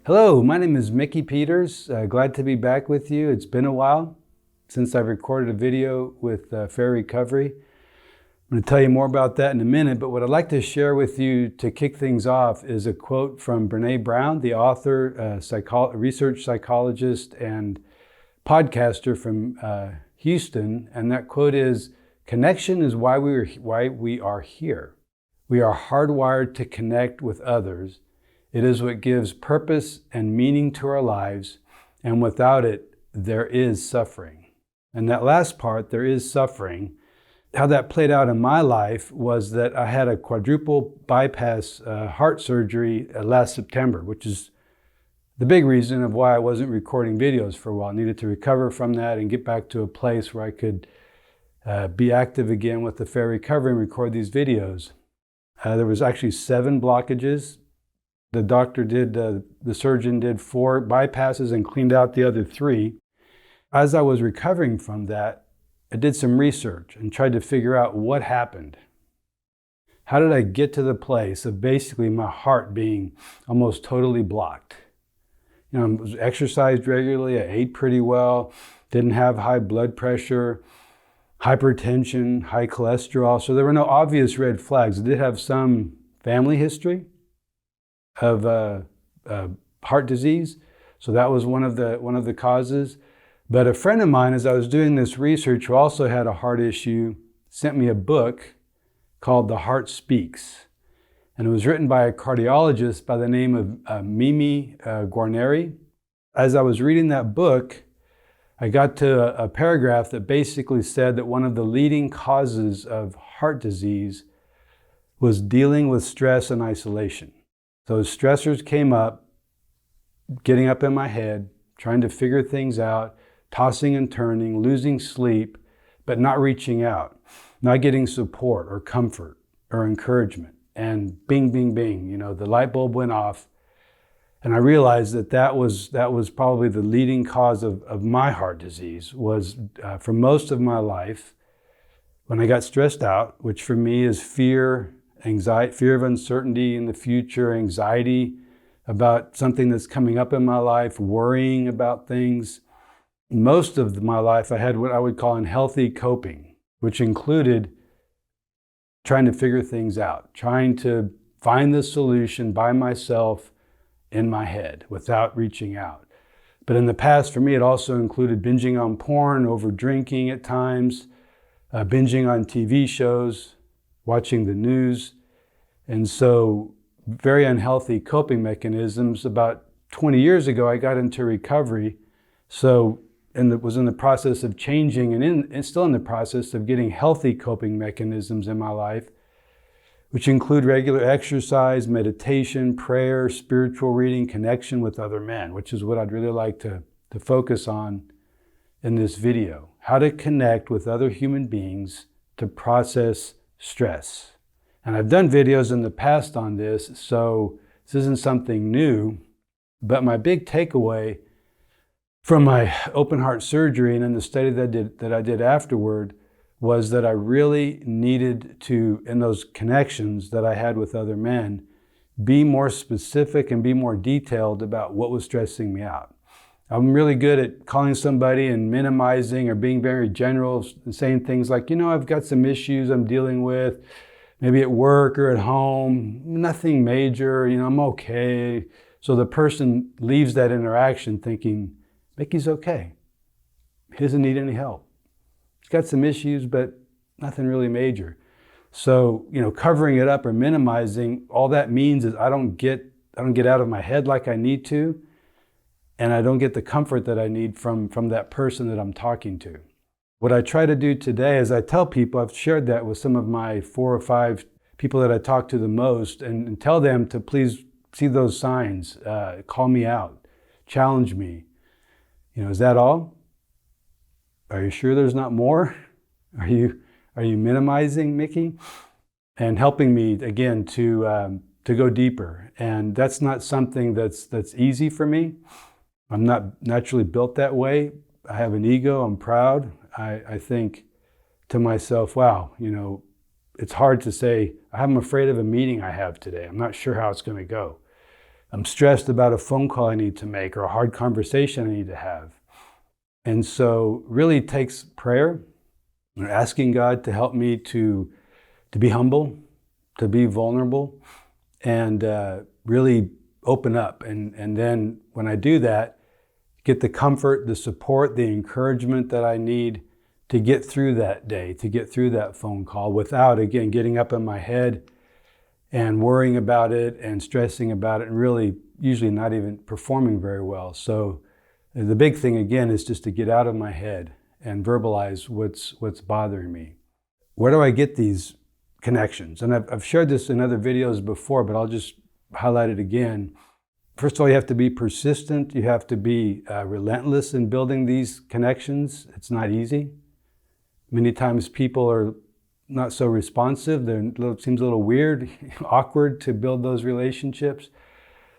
Hello, my name is Mickey Peters. Glad to be back with you. It's been a while since I've recorded a video with Fair Recovery. I'm going to tell you more about that in a minute, but what I'd like to share with you to kick things off is a quote from Brene Brown, the author, research psychologist, and podcaster from Houston. And that quote is, "Connection is why we are here. We are hardwired to connect with others. It is what gives purpose and meaning to our lives, and without it, there is suffering." And that last part, there is suffering, how that played out in my life was that I had a quadruple bypass heart surgery last September, which is the big reason of why I wasn't recording videos for a while. I needed to recover from that and get back to a place where I could be active again with the Fair Recovery and record these videos. There was actually 7 blockages. The surgeon did 4 bypasses and cleaned out the other 3. As I was recovering from that, I did some research and tried to figure out what happened. How did I get to the place of basically my heart being almost totally blocked? I was exercised regularly, I ate pretty well, didn't have high blood pressure, hypertension, high cholesterol, so there were no obvious red flags. I did have some family history of heart disease, so that was one of the causes. But a friend of mine, as I was doing this research, who also had a heart issue, sent me a book called The Heart Speaks, and it was written by a cardiologist by the name of Mimi Guarneri. As I was reading that book, I got to a paragraph that basically said that one of the leading causes of heart disease was dealing with stress and isolation. Those stressors came up, getting up in my head, trying to figure things out, tossing and turning, losing sleep, but not reaching out, not getting support or comfort or encouragement. And bing, bing, bing, the light bulb went off. And I realized that was probably the leading cause of my heart disease, was for most of my life, when I got stressed out, which for me is fear, anxiety, fear of uncertainty in the future, anxiety about something that's coming up in my life, worrying about things. Most of my life I had what I would call unhealthy coping, which included trying to figure things out, trying to find the solution by myself in my head without reaching out. But in the past, for me, it also included binging on porn, over drinking at times, binging on TV shows, watching the news. And so very unhealthy coping mechanisms. About 20 years ago, I got into recovery. Was in the process of changing and still in the process of getting healthy coping mechanisms in my life, which include regular exercise, meditation, prayer, spiritual reading, connection with other men, which is what I'd really like to focus on in this video. How to connect with other human beings to process stress. And I've done videos in the past on this, so this isn't something new, but my big takeaway from my open heart surgery and in the study that I did afterward was that I really needed to, in those connections that I had with other men, be more specific and be more detailed about what was stressing me out. I'm really good at calling somebody and minimizing or being very general and saying things like, I've got some issues I'm dealing with, maybe at work or at home, nothing major, I'm okay. So the person leaves that interaction thinking, Mickey's okay. He doesn't need any help. He's got some issues, but nothing really major. So, covering it up or minimizing, all that means is I don't get out of my head like I need to, and I don't get the comfort that I need from that person that I'm talking to. What I try to do today is I tell people, I've shared that with some of my 4 or 5 people that I talk to the most, and tell them to please see those signs, call me out, challenge me. Is that all? Are you sure there's not more? Are you minimizing, Mickey? And helping me again to go deeper. And that's not something that's easy for me. I'm not naturally built that way. I have an ego. I'm proud. I think to myself, wow, it's hard to say, I'm afraid of a meeting I have today. I'm not sure how it's going to go. I'm stressed about a phone call I need to make or a hard conversation I need to have. And so really takes prayer, asking God to help me to be humble, to be vulnerable, and really open up. And then when I do that, get the comfort, the support, the encouragement that I need to get through that day, to get through that phone call without, again, getting up in my head and worrying about it and stressing about it and really usually not even performing very well. So the big thing, again, is just to get out of my head and verbalize what's bothering me. Where do I get these connections? And I've shared this in other videos before, but I'll just highlight it again. First of all, you have to be persistent. You have to be relentless in building these connections. It's not easy. Many times people are not so responsive. It seems a little weird, awkward to build those relationships.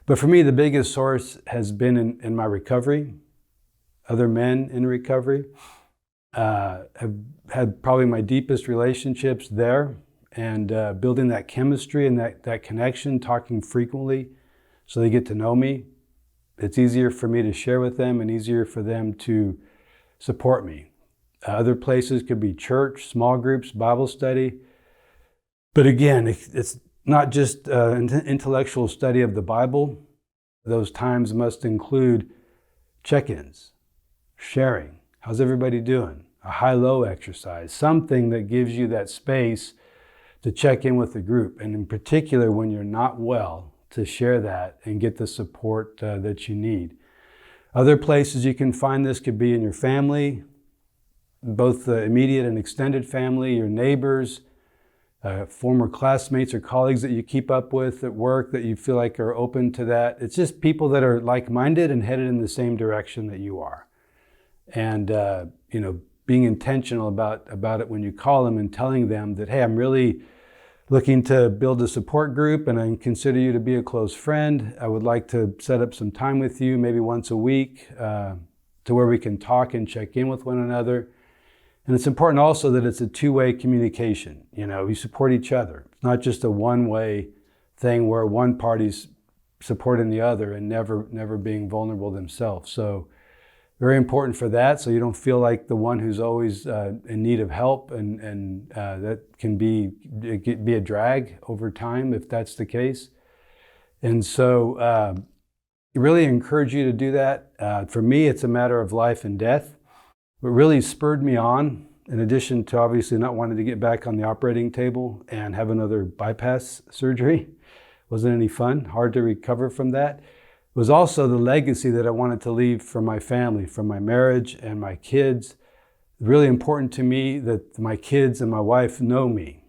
But for me, the biggest source has been in my recovery, other men in recovery. I've had probably my deepest relationships there, and building that chemistry and that connection, talking frequently so they get to know me. It's easier for me to share with them and easier for them to support me. Other places could be church, small groups, Bible study. But again, it's not just an intellectual study of the Bible. Those times must include check-ins, sharing. How's everybody doing? A high-low exercise, something that gives you that space to check in with the group. And in particular, when you're not well, to share that and get the support that you need. Other places you can find this could be in your family, both the immediate and extended family, your neighbors, former classmates or colleagues that you keep up with at work that you feel like are open to that. It's just people that are like-minded and headed in the same direction that you are. And, being intentional about it when you call them and telling them that, hey, I'm really looking to build a support group and I consider you to be a close friend. I would like to set up some time with you, maybe once a week, to where we can talk and check in with one another. And it's important also that it's a two-way communication. You support each other. It's not just a one-way thing where one party's supporting the other and never being vulnerable themselves. So very important for that, so you don't feel like the one who's always in need of help, and that can be a drag over time if that's the case. And so I really encourage you to do that. For me, it's a matter of life and death. What really spurred me on, in addition to obviously not wanting to get back on the operating table and have another bypass surgery, wasn't any fun, hard to recover from that, was also the legacy that I wanted to leave for my family, from my marriage and my kids. Really important to me that my kids and my wife know me,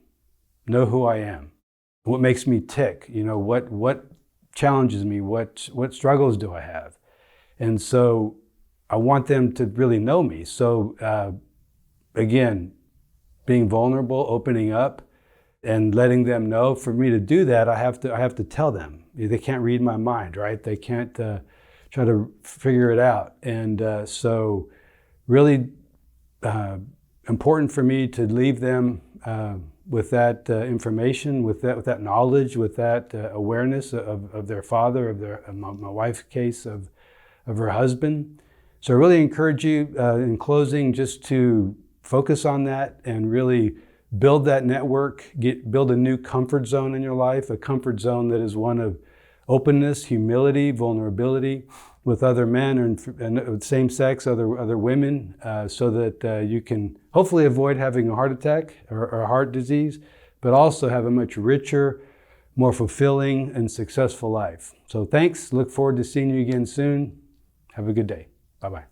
know who I am, what makes me tick, what challenges me, what struggles do I have. And so I want them to really know me. So again, being vulnerable, opening up, and letting them know. For me to do that, I have to tell them. They can't read my mind, right? They can't try to figure it out. And so really important for me to leave them with that information, with that knowledge, with that awareness of their father, of my wife's case, of her husband. So I really encourage you in closing just to focus on that and really build that network, build a new comfort zone in your life, a comfort zone that is one of openness, humility, vulnerability with other men and same sex, other women, so that you can hopefully avoid having a heart attack or a heart disease, but also have a much richer, more fulfilling and successful life. So thanks. Look forward to seeing you again soon. Have a good day. Bye-bye.